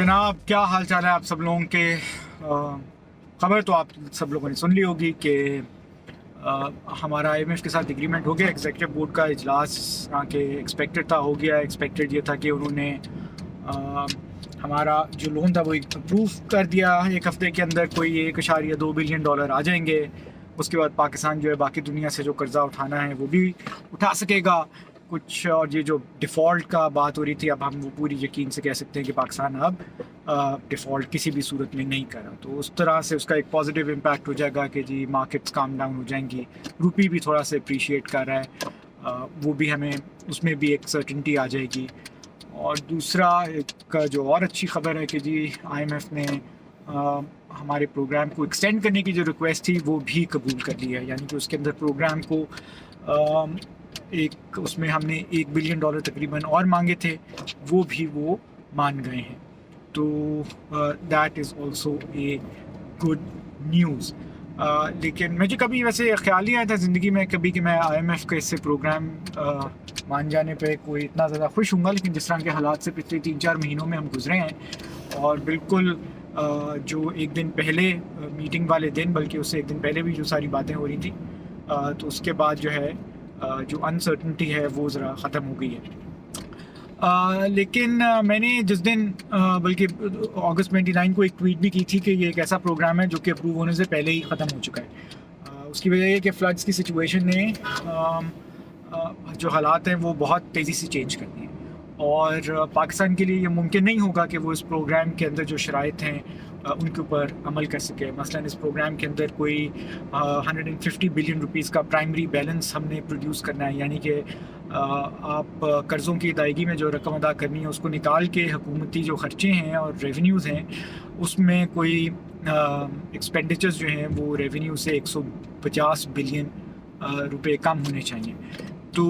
जनाब, क्या हाल चाल है आप सब लोगों के। खबर तो आप सब लोगों ने सुन ली होगी कि हमारा IMF के साथ एग्रीमेंट हो गया। एग्जीक्यूटिव बोर्ड का इजलास के एक्सपेक्टेड था, हो गया। एक्सपेक्टेड ये था कि उन्होंने हमारा जो लोन था वो अप्रूव कर दिया। एक हफ्ते के अंदर कोई $1.2 बिलियन आ जाएंगे। उसके बाद पाकिस्तान जो है बाकी दुनिया से जो कर्ज़ा उठाना है वो भी उठा सकेगा कुछ। और ये जो डिफ़ॉल्ट का बात हो रही थी, अब हम वो पूरी यकीन से कह सकते हैं कि पाकिस्तान अब डिफ़ॉल्ट किसी भी सूरत में नहीं करा। तो उस तरह से उसका एक पॉजिटिव इम्पैक्ट हो जाएगा कि जी मार्केट्स काम डाउन हो जाएंगी। रूपी भी थोड़ा सा अप्रीशिएट कर रहा है, वो भी हमें उसमें भी एक सर्टेनिटी आ जाएगी। और दूसरा एक जो और अच्छी खबर है कि जी IMF ने हमारे प्रोग्राम को एक्सटेंड करने की जो रिक्वेस्ट थी वो भी कबूल कर ली है। यानी कि उसके अंदर प्रोग्राम को उसमें हमने $1 बिलियन तकरीबन और मांगे थे, वो भी वो मान गए हैं। तो that is also a good news. लेकिन मुझे कभी वैसे ख्याल नहीं आया था ज़िंदगी में कभी कि मैं IMF के इससे प्रोग्राम मान जाने पे कोई इतना ज़्यादा खुश हूँगा। लेकिन जिस तरह के हालात से पिछले 3-4 महीनों में हम गुजरे हैं, और बिल्कुल जो एक दिन पहले मीटिंग वाले दिन, बल्कि उससे एक दिन पहले भी जो सारी बातें हो रही थी, तो उसके बाद जो है जो अनसर्टनिटी है वो ज़रा ख़त्म हो गई है। लेकिन मैंने जिस दिन बल्कि अगस्त 29 को एक ट्वीट भी की थी कि ये एक ऐसा प्रोग्राम है जो कि अप्रूव होने से पहले ही ख़त्म हो चुका है। उसकी वजह ये कि फ्लड्स की सिचुएशन ने जो हालात हैं वो बहुत तेज़ी से चेंज कर दिए, और पाकिस्तान के लिए ये मुमकिन नहीं होगा कि वो इस प्रोग्राम के अंदर जो शराइत हैं उनके ऊपर अमल कर सके। मसलन इस प्रोग्राम के अंदर कोई 150 बिलियन रुपीज़ का प्राइमरी बैलेंस हमने प्रोड्यूस करना है। यानी कि आप कर्ज़ों की अदायगी में जो रकम अदा करनी है उसको निकाल के हुकूमती जो ख़र्चे हैं और रेवेन्यूज़ हैं उसमें कोई एक्सपेंडिचर्स जो हैं वो रेवेन्यू से 150 बिलियन रुपए कम होने चाहिए। तो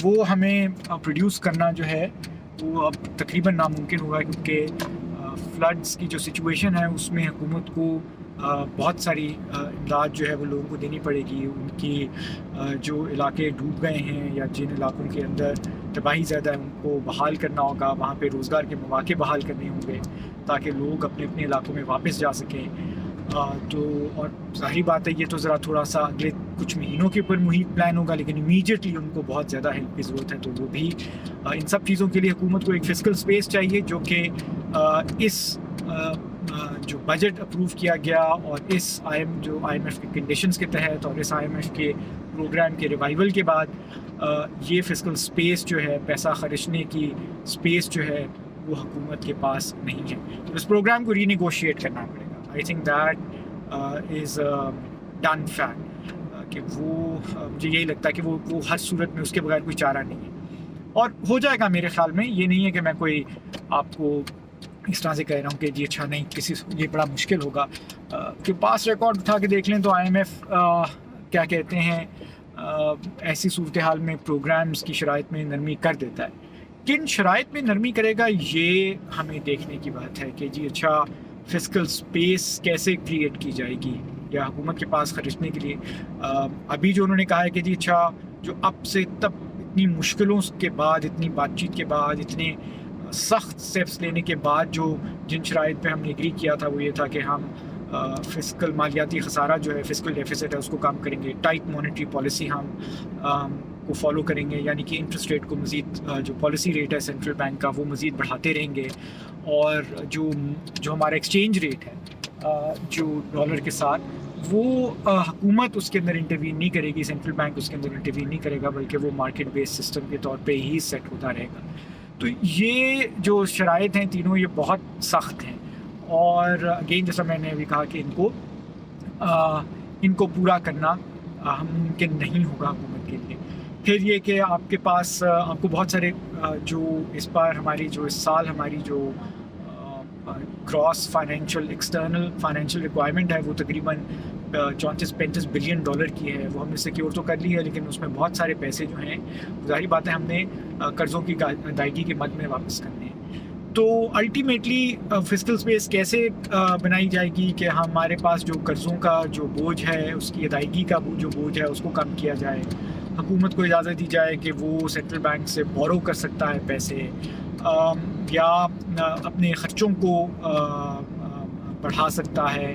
वो हमें प्रोड्यूस करना जो है वो अब तकरीबन नामुमकिन होगा, क्योंकि फ्लड्स की जो सिचुएशन है उसमें हुकूमत को बहुत सारी इमदाद जो है वो लोगों को देनी पड़ेगी। उनकी जो इलाके डूब गए हैं या जिन इलाकों के अंदर तबाही ज़्यादा है उनको बहाल करना होगा, वहाँ पे रोज़गार के मौके बहाल करने होंगे ताकि लोग अपने अपने इलाकों में वापस जा सकें। तो और ज़ाहिरी बात है ये तो ज़रा थोड़ा सा अगले कुछ महीनों के ऊपर मुहित प्लान होगा, लेकिन इमीडिएटली उनको बहुत ज़्यादा हेल्प की ज़रूरत है। तो वो भी इन सब चीज़ों के लिए हुकूमत को एक फिस्कल स्पेस चाहिए जो कि इस जो बजट अप्रूव किया गया और इस IMF के कंडीशंस के तहत और इस IMF के प्रोग्राम के रिवाइवल के बाद ये फिस्कल स्पेस जो है, पैसा खर्चने की स्पेस जो है वो हुकूमत के पास नहीं है। तो इस प्रोग्राम को रीनेगोशिएट करना पड़ेगा। I think that is done fact कि वो मुझे यही लगता है कि वो हर सूरत में उसके बगैर कोई चारा नहीं है, और हो जाएगा मेरे ख्याल में। ये नहीं है कि मैं कोई आपको इस तरह से कह रहा हूँ कि जी अच्छा नहीं किसी ये बड़ा मुश्किल होगा। कि पास रिकॉर्ड उठा के देख लें तो IMF क्या कहते हैं ऐसी सूरत हाल में प्रोग्राम्स की शराइत में नरमी कर देता है। किन शराइत में नरमी करेगा ये हमें देखने की बात है कि जी अच्छा फिस्कल स्पेस कैसे क्रिएट की जाएगी या हुकूमत के पास खर्चने के लिए। अभी जो उन्होंने कहा है कि जी अच्छा जो अब से तब इतनी मुश्किलों के बाद, इतनी बातचीत के बाद, इतने सख्त स्टेप्स लेने के बाद जो जिन शराइत पे हमने एग्री किया था वो ये था कि हम फिस्कल मालियाती खसारा जो है, फिस्कल डेफिसिट है, उसको कम करेंगे। टाइट मॉनेटरी पॉलिसी हम को फॉलो करेंगे, यानी कि इंटरेस्ट रेट को मज़ीद जो पॉलिसी रेट है सेंट्रल बैंक का वो मज़ीद बढ़ाते रहेंगे। और जो हमारा एक्सचेंज रेट है जो डॉलर के साथ, वो हुकूमत उसके अंदर इंटरवीन नहीं करेगी, सेंट्रल बैंक उसके अंदर इंटरवीन नहीं करेगा, बल्कि वो मार्केट बेस्ड सिस्टम के तौर पे ही सेट होता रहेगा। तो ये जो शराइत हैं तीनों ये बहुत सख्त हैं, और अगेन जैसा मैंने अभी कहा कि इनको पूरा करना मुमकिन नहीं होगा हुकूमत के लिए। फिर ये कि आपके पास आपको बहुत सारे जो इस बार हमारी जो इस साल हमारी जो cross financial external financial requirement है वो तकरीबन 34-35 बिलियन डॉलर की है। वो हमने सिक्योर तो कर ली है, लेकिन उसमें बहुत सारे पैसे जो हैं ज़ाहिर बात है हमने कर्ज़ों की अदायगी के मद में वापस करने हैं। तो अल्टीमेटली फिस्कल स्पेस कैसे बनाई जाएगी कि हमारे पास जो कर्ज़ों का जो बोझ है, उसकी अदायगी का जो बोझ है उसको कम किया जाए। हुकूमत को इजाज़त दी जाए कि वो सेंट्रल बैंक से बोरो कर सकता है पैसे। یا اپنے خرچوں کو بڑھا سکتا ہے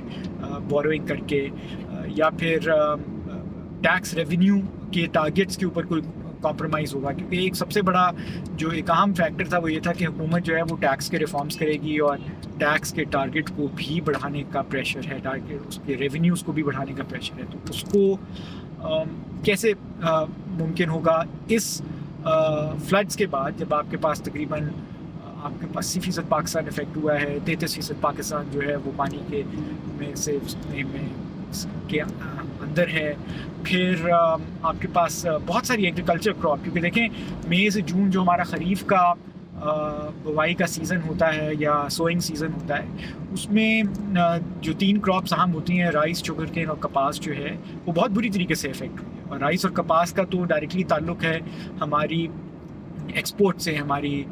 بوروئنگ کر کے، یا پھر ٹیکس ریونیو کے ٹارگیٹس کے اوپر کوئی کمپرومائز ہوگا. کیونکہ ایک سب سے بڑا جو ایک اہم فیکٹر تھا وہ یہ تھا کہ حکومت جو ہے وہ ٹیکس کے ریفارمز کرے گی اور ٹیکس کے ٹارگیٹ کو بھی بڑھانے کا پریشر ہے، ٹارگیٹ اس کے ریونیوز کو بھی بڑھانے کا پریشر ہے. تو اس کو کیسے ممکن ہوگا اس فلڈس کے بعد، جب آپ کے پاس تقریباً آپ کے پاس 80% پاکستان افیکٹ ہوا ہے، 33% پاکستان جو ہے وہ پانی کے میں سے کے اندر ہے. پھر آپ کے پاس بہت ساری ایگریکلچر کراپ، کیونکہ دیکھیں مئی سے جون جو ہمارا خریف کا بوائی کا سیزن ہوتا ہے یا سوئنگ سیزن ہوتا ہے، اس میں جو 3 کراپس اہم ہوتی ہیں، رائس، شوگر کین اور کپاس، جو ہے وہ بہت بری طریقے سے افیکٹ ہوئی ہے. اور رائس اور کپاس کا تو ڈائریکٹلی تعلق ہے ہماری ایکسپورٹ سے، ہماری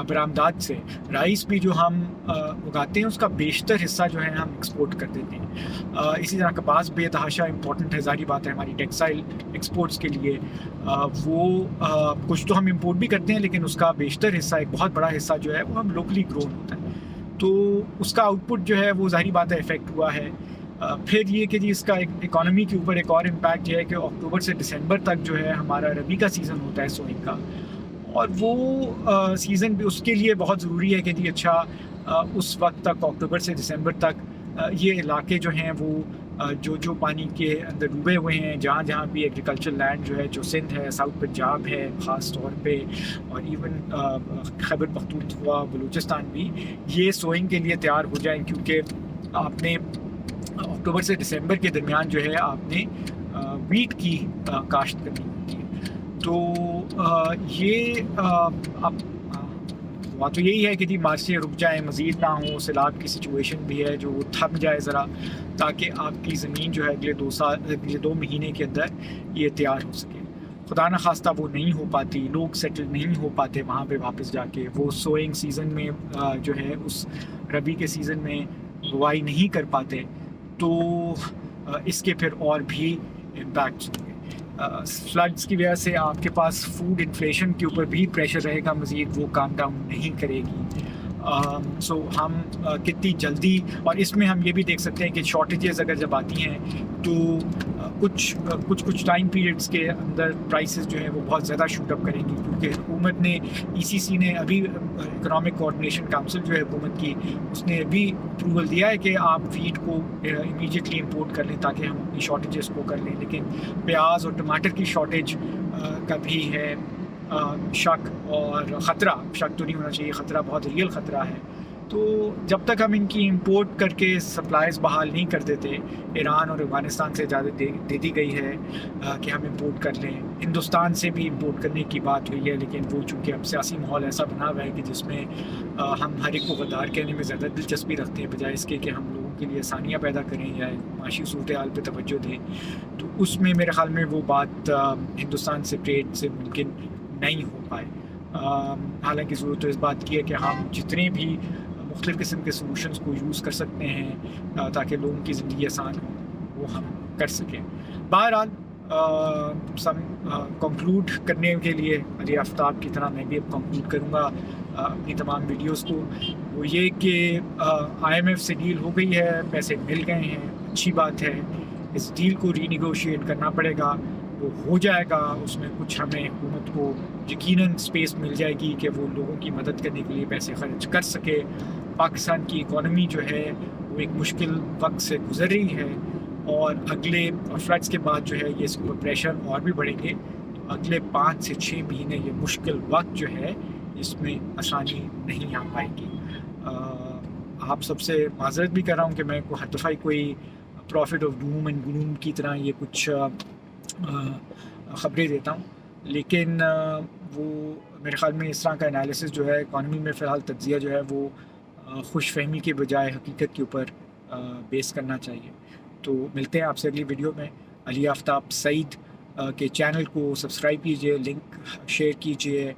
برآمدات سے. رائس بھی جو ہم اگاتے ہیں اس کا بیشتر حصہ جو ہے ہم ایکسپورٹ کر دیتے ہیں. اسی طرح کپاس بے تحاشا امپورٹنٹ ہے، ظاہری بات ہے ہماری ٹیکسٹائل ایکسپورٹس کے لیے. وہ کچھ تو ہم امپورٹ بھی کرتے ہیں، لیکن اس کا بیشتر حصہ، ایک بہت بڑا حصہ جو ہے وہ ہم لوکلی گرون ہوتا ہے. تو اس کا آؤٹ پٹ جو ہے وہ ظاہری بات ہے افیکٹ ہوا ہے. پھر یہ کہ جی اس کا اکانومی کے اوپر ایک اور امپیکٹ یہ ہے کہ اکتوبر سے دسمبر تک جو ہے ہمارا ربی کا سیزن ہوتا ہے سوئنگ کا، اور وہ سیزن بھی اس کے لیے بہت ضروری ہے کہ جی اچھا اس وقت تک، اکتوبر سے دسمبر تک، یہ علاقے جو ہیں وہ جو پانی کے اندر ڈوبے ہوئے ہیں، جہاں جہاں بھی ایگریکلچر لینڈ جو ہے، جو سندھ ہے، ساؤتھ پنجاب ہے خاص طور پہ، اور ایون خیبر پختونخوا، بلوچستان بھی، یہ سوئنگ کے لیے تیار ہو جائیں. کیونکہ آپ نے اکتوبر سے دسمبر کے درمیان جو ہے آپ نے ویٹ کی کاشت کرنی ہوتی ہے. تو یہ اب بات تو یہی ہے کہ جی مارچیں رک جائیں، مزید نہ ہوں، سیلاب کی سچویشن بھی ہے جو تھم جائے ذرا، تاکہ آپ کی زمین جو ہے اگلے 2 مہینے کے اندر یہ تیار ہو سکے. خدا نخواستہ وہ نہیں ہو پاتی، لوگ سیٹل نہیں ہو پاتے وہاں پہ واپس جا کے، وہ سوئنگ سیزن میں جو ہے اس ربی کے سیزن میں بوائی نہیں کر پاتے، تو اس کے پھر اور بھی امپیکٹس ہوں گے. فلڈس کی وجہ سے آپ کے پاس فوڈ انفلیشن کے اوپر بھی پریشر رہے گا مزید، وہ کام ڈاؤن نہیں کرے گی. سو ہم کتنی جلدی، اور اس میں ہم یہ بھی دیکھ سکتے ہیں کہ شارٹیجز اگر جب آتی ہیں تو کچھ ٹائم پیریڈس کے اندر پرائسز جو ہیں وہ بہت زیادہ شوٹ اپ کریں گی. کیونکہ حکومت نے ECC نے ابھی اکنامک کوآرڈینیشن کاؤنسل جو ہے حکومت کی، اس نے ابھی اپروول دیا ہے کہ آپ ویٹ کو امیڈیٹلی امپورٹ کر لیں تاکہ ہم اپنی شارٹیجز کو کر لیں. لیکن پیاز اور ٹماٹر کی شارٹیج کا بھی ہے شک اور خطرہ. شک تو نہیں ہونا چاہیے، خطرہ بہت ریئل خطرہ ہے. تو جب تک ہم ان کی امپورٹ کر کے سپلائز بحال نہیں کر دیتے، ایران اور افغانستان سے اجازت دے دی گئی ہے کہ ہم امپورٹ کر لیں. ہندوستان سے بھی امپورٹ کرنے کی بات ہوئی ہے، لیکن وہ چونکہ اب سیاسی ماحول ایسا بنا ہوا ہے کہ جس میں ہم ہر ایک کو غدار کہنے میں زیادہ دلچسپی رکھتے ہیں بجائے اس کے کہ ہم لوگوں کے لیے آسانیاں پیدا کریں یا معاشی صورتحال پہ توجہ دیں. تو اس میں میرے خیال میں وہ بات ہندوستان سے ٹریڈ سے ممکن نہیں ہو پائے. حالانکہ ضرورت تو اس بات کی ہے کہ ہم جتنے بھی مختلف قسم کے سلوشنز کو یوز کر سکتے ہیں تاکہ لوگوں کی زندگی آسان ہو، وہ ہم کر سکیں. بہرحال کنکلوڈ کرنے کے لیے علی آفتاب کی طرح میں بھی اب کنکلوڈ کروں گا اپنی تمام ویڈیوز کو. وہ یہ کہ IMF سے ڈیل ہو گئی ہے، پیسے مل گئے ہیں، اچھی بات ہے. اس ڈیل کو ری نیگوشیٹ کرنا پڑے گا، وہ ہو جائے گا. اس میں کچھ ہمیں حکومت کو یقیناً اسپیس مل جائے گی کہ وہ لوگوں کی مدد کرنے کے لیے پیسے خرچ کر سکے. پاکستان کی اکانومی جو ہے وہ ایک مشکل وقت سے گزر رہی ہے، اور اگلے فلڈس کے بعد جو ہے یہ اس کے اوپر پریشر اور بھی بڑھیں گے. اگلے 5 سے 6 مہینے یہ مشکل وقت جو ہے اس میں آسانی نہیں آ پائے گی. آپ سب سے معذرت بھی کر رہا ہوں کہ میں ہر دفعہ کوئی prophet of doom and gloom کی طرح یہ کچھ خبریں دیتا ہوں، لیکن وہ میرے خیال میں اس طرح کا انالیسس جو ہے اکانومی میں فی الحال تجزیہ جو ہے وہ خوش فہمی کے بجائے حقیقت کے اوپر بیس کرنا چاہیے. تو ملتے ہیں آپ سے اگلی ویڈیو میں. علی آفتاب سعید کے چینل کو سبسکرائب کیجئے، لنک شیئر کیجئے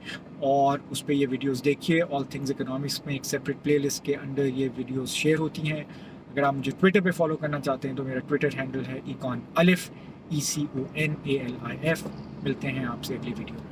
اور اس پہ یہ ویڈیوز دیکھیے. آل تھنگز اکنامکس میں ایک سیپریٹ پلے لسٹ کے انڈر یہ ویڈیوز شیئر ہوتی ہیں. اگر آپ مجھے ٹویٹر پہ فالو کرنا چاہتے ہیں تو میرا ٹویٹر ہینڈل ہے ECONALIF ECONALIF. ملتے ہیں آپ سے اگلی ویڈیو میں.